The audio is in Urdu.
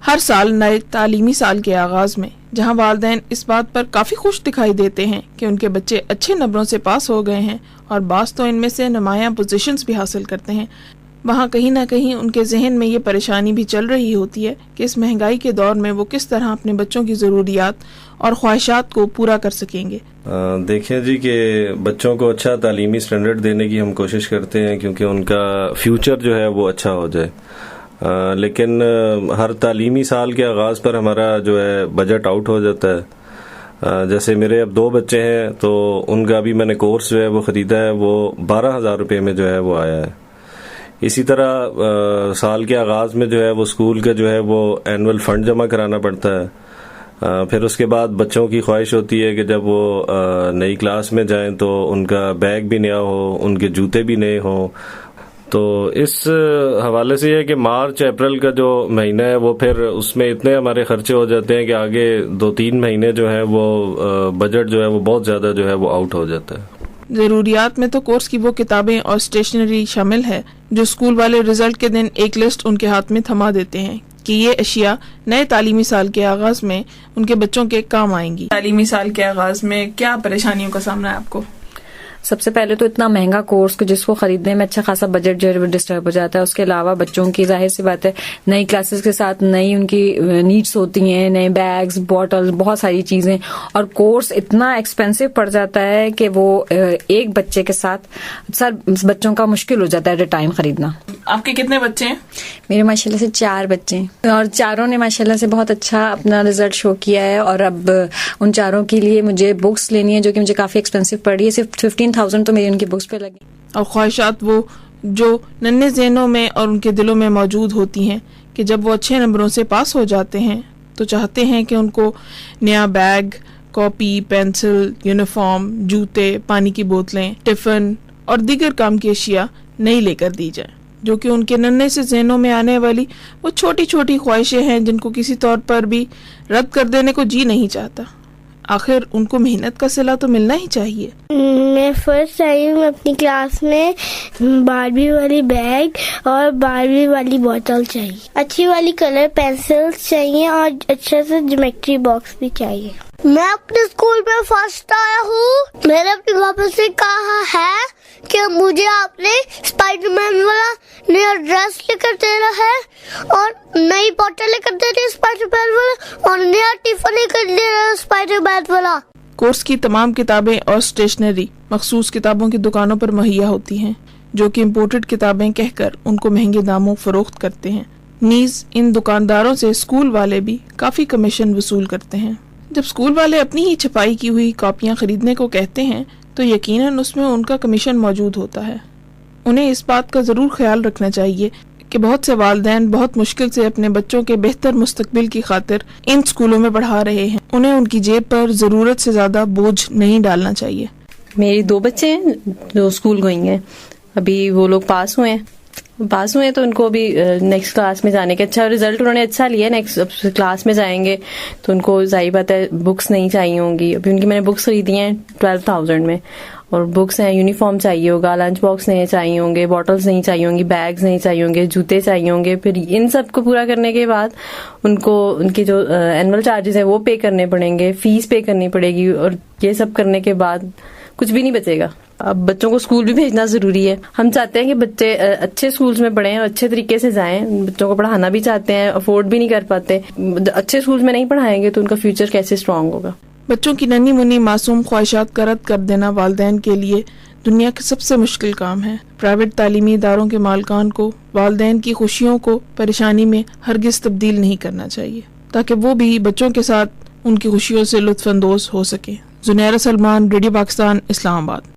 ہر سال نئے تعلیمی سال کے آغاز میں جہاں والدین اس بات پر کافی خوش دکھائی دیتے ہیں کہ ان کے بچے اچھے نمبروں سے پاس ہو گئے ہیں اور بعض تو ان میں سے نمایاں پوزیشنز بھی حاصل کرتے ہیں، وہاں کہیں نہ کہیں ان کے ذہن میں یہ پریشانی بھی چل رہی ہوتی ہے کہ اس مہنگائی کے دور میں وہ کس طرح اپنے بچوں کی ضروریات اور خواہشات کو پورا کر سکیں گے۔ دیکھیں جی کہ بچوں کو اچھا تعلیمی سٹینڈرڈ دینے کی ہم کوشش کرتے ہیں کیونکہ ان کا فیوچر جو ہے وہ اچھا ہو جائے، لیکن ہر تعلیمی سال کے آغاز پر ہمارا جو ہے بجٹ آؤٹ ہو جاتا ہے۔ جیسے میرے اب 2 بچے ہیں تو ان کا بھی میں نے کورس جو ہے وہ خریدا ہے، وہ 12,000 روپے میں جو ہے وہ آیا ہے۔ اسی طرح سال کے آغاز میں جو ہے وہ اسکول کا جو ہے وہ اینول فنڈ جمع کرانا پڑتا ہے، پھر اس کے بعد بچوں کی خواہش ہوتی ہے کہ جب وہ نئی کلاس میں جائیں تو ان کا بیگ بھی نیا ہو، ان کے جوتے بھی نئے ہوں۔ تو اس حوالے سے یہ ہے کہ مارچ اپریل کا جو مہینہ ہے وہ پھر اس میں اتنے ہمارے خرچے ہو جاتے ہیں کہ آگے 2-3 مہینے جو ہے وہ بجٹ جو ہے وہ بہت زیادہ جو ہے وہ آؤٹ ہو جاتا ہے۔ ضروریات میں تو کورس کی وہ کتابیں اور اسٹیشنری شامل ہے جو اسکول والے رزلٹ کے دن ایک لسٹ ان کے ہاتھ میں تھما دیتے ہیں کہ یہ اشیاء نئے تعلیمی سال کے آغاز میں ان کے بچوں کے کام آئیں گی۔ تعلیمی سال کے آغاز میں کیا پریشانیوں کا سامنا ہے آپ کو؟ سب سے پہلے تو اتنا مہنگا کورس جس کو خریدنے میں اچھا خاصا بجٹ جو ہے ڈسٹرب ہو جاتا ہے۔ اس کے علاوہ بچوں کی ظاہر سی بات ہے نئی کلاسز کے ساتھ نئی ان کی نیڈس ہوتی ہیں، نئے بیگز، بوٹل، بہت ساری چیزیں، اور کورس اتنا ایکسپینسو پڑ جاتا ہے کہ وہ ایک بچے کے ساتھ بچوں کا مشکل ہو جاتا ہے ایٹ اے ٹائم خریدنا۔ آپ کے کتنے بچے ہیں؟ میرے ماشاءاللہ سے 4 بچے ہیں اور چاروں نے ماشاءاللہ سے بہت اچھا اپنا رزلٹ شو کیا ہے، اور اب ان چاروں کے لیے مجھے بکس لینی ہے جو کہ مجھے کافی ایکسپینسو پڑ رہی ہے، صرف 15,000 تو میری ان کی بکس پہ لگی۔ اور خواہشات وہ جو ننھے ذہنوں میں اور ان کے دلوں میں موجود ہوتی ہیں کہ جب وہ اچھے نمبروں سے پاس ہو جاتے ہیں تو چاہتے ہیں کہ ان کو نیا بیگ، کاپی، پینسل، یونیفارم، جوتے، پانی کی بوتلیں، ٹفن اور دیگر کام کی اشیاء نئی لے کر دی جائیں، جو کہ ان کے ننھے سے ذہنوں میں آنے والی وہ چھوٹی چھوٹی خواہشیں ہیں جن کو کسی طور پر بھی رد کر دینے کو جی نہیں چاہتا۔ آخر ان کو محنت کا صلہ تو ملنا ہی چاہیے۔ میں فرسٹ آئی ہوں اپنی کلاس میں، باربی والی بیگ اور باربی والی بوتل چاہیے، اچھی والی کلر پینسلز چاہیے اور اچھا سے جیومیٹری باکس بھی چاہیے۔ میں اپنے اسکول میں فرسٹ آیا ہوں۔ میں نے اپنے پاپا سے کہا ہے کہ مجھے آپ نے اسپائڈر مین والا نیا ڈریس لے کر دینا ہے اور نئی بوٹل لے کر دینا ہے اسپائڈر مین والا، اور نیا ٹفن لے کر دینا ہے اسپائڈر مین والا۔ کورس کی تمام کتابیں اور اسٹیشنری مخصوص کتابوں کی دکانوں پر مہیا ہوتی ہیں جو کہ امپورٹڈ کتابیں کہہ کر ان کو مہنگے داموں فروخت کرتے ہیں۔ نیز ان دکانداروں سے اسکول والے بھی کافی کمیشن وصول کرتے ہیں۔ جب اسکول والے اپنی ہی چھپائی کی ہوئی کاپیاں خریدنے کو کہتے ہیں تو یقیناً اس میں ان کا کمیشن موجود ہوتا ہے۔ انہیں اس بات کا ضرور خیال رکھنا چاہیے کہ بہت سے والدین بہت مشکل سے اپنے بچوں کے بہتر مستقبل کی خاطر ان اسکولوں میں پڑھا رہے ہیں، انہیں ان کی جیب پر ضرورت سے زیادہ بوجھ نہیں ڈالنا چاہیے۔ میری 2 بچے ہیں جو اسکول گوئنگ ہیں، ابھی وہ لوگ پاس ہوئے تو ان کو بھی نیکسٹ کلاس میں جانے کا اچھا رزلٹ انہوں نے اچھا لیا، نیکسٹ کلاس میں جائیں گے تو ان کو ظاہر بات ہے بکس نہیں چاہیے ہوں گی۔ ابھی ان کی میں نے بکس خریدی ہیں 12,000 میں، اور بکس ہیں، یونیفارم چاہیے ہوگا، لنچ باکس نہیں چاہیے ہوں گے، بوٹلز نہیں چاہیے ہوں گی، بیگز نہیں چاہیے ہوں گے، جوتے چاہیے ہوں گے۔ پھر ان سب کو پورا کرنے کے بعد ان کو ان کے جو اینول چارجز ہیں وہ پے کرنے پڑیں گے، فیس پے کرنی پڑے گی، اور یہ سب کرنے کے بعد کچھ بھی نہیں بچے گا۔ اب بچوں کو اسکول بھی بھیجنا ضروری ہے۔ ہم چاہتے ہیں کہ بچے اچھے اسکولس میں پڑھیں اور اچھے طریقے سے جائیں، بچوں کو پڑھانا بھی چاہتے ہیں، افورڈ بھی نہیں کر پاتے۔ اچھے اسکولس میں نہیں پڑھائیں گے تو ان کا فیوچر کیسے اسٹرانگ ہوگا؟ بچوں کی ننھی منی معصوم خواہشات کا رد کر دینا والدین کے لیے دنیا کا سب سے مشکل کام ہے۔ پرائیویٹ تعلیمی اداروں کے مالکان کو والدین کی خوشیوں کو پریشانی میں ہرگز تبدیل نہیں کرنا چاہیے تاکہ وہ بھی بچوں کے ساتھ ان کی خوشیوں سے لطف اندوز ہو سکیں۔ زنیرہ سلمان، ریڈیو پاکستان، اسلام آباد۔